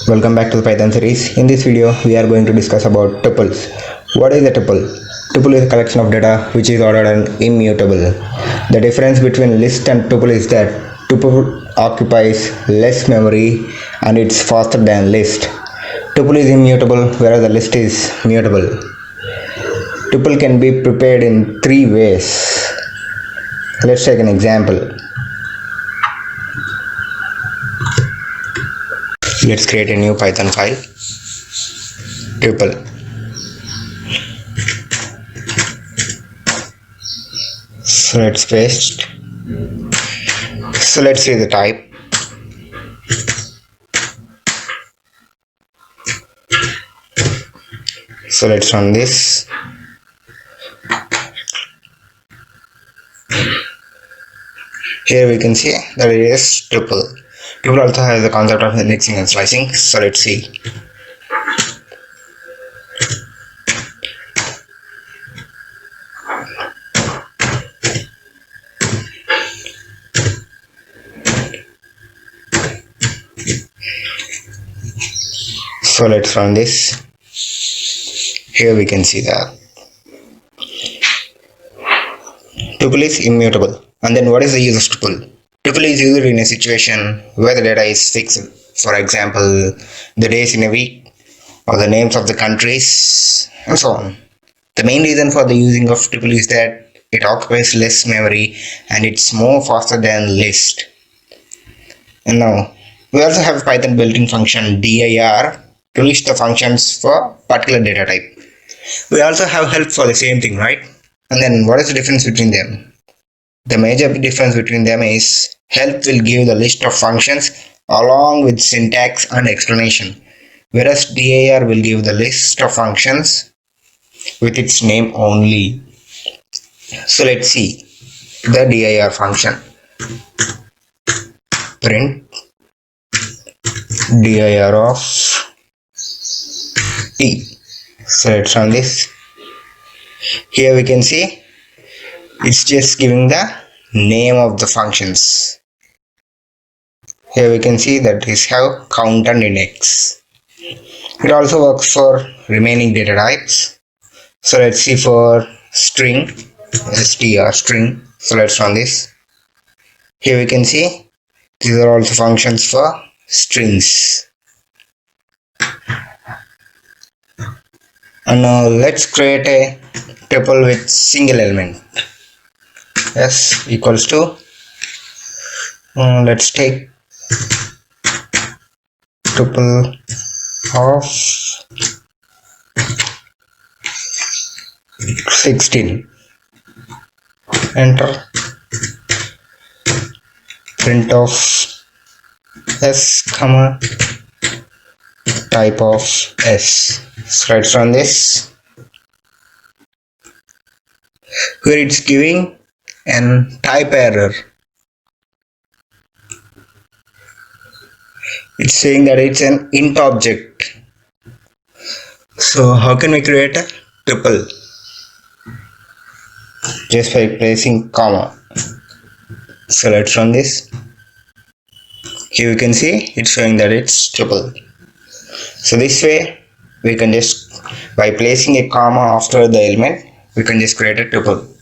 Welcome back to the Python series. In this video, we are going to discuss about tuples. What is a tuple? Tuple is a collection of data which is ordered and immutable. The difference between list and tuple is that tuple occupies less memory and it's faster than list. Tuple is immutable whereas the list is mutable. Tuple can be prepared in three ways. Let's take an example. Let's create a new Python file, tuple. So let's paste. So let's see the type. So let's run this. Here we can see that it is tuple. Tuple also has the concept of indexing and slicing. So let's see. So let's run this. Here we can see that tuple is immutable. And then what is the use of tuple? Tuple is used in a situation where the data is fixed. For example, the days in a week or the names of the countries and so on. The main reason for the using of tuple is that it occupies less memory and it's more faster than list. And now we also have a Python built-in function dir to list the functions for particular data type. We also have help for the same thing, right? And then what is the difference between them? The major difference between them is help will give the list of functions along with syntax and explanation, whereas dir will give the list of functions with its name only. So let's see the dir function. Print dir of t. So let's run this. Here we can see it's just giving the name of the functions. Here we can see that is have count and index. It also works for remaining data types. So let's see for string, str string. So let's run this. Here we can see these are also functions for strings. And now let's create a tuple with single element. S equals to let's take tuple of 16. Enter. Print of s comma type of s. So let's run this. Here it's giving an type error. It's saying that it's an int object. So how can we create a tuple? Just by placing comma. So let's run this. Here you can see it's showing that it's tuple. So this way we can just, by placing a comma after the element, we can just create a tuple.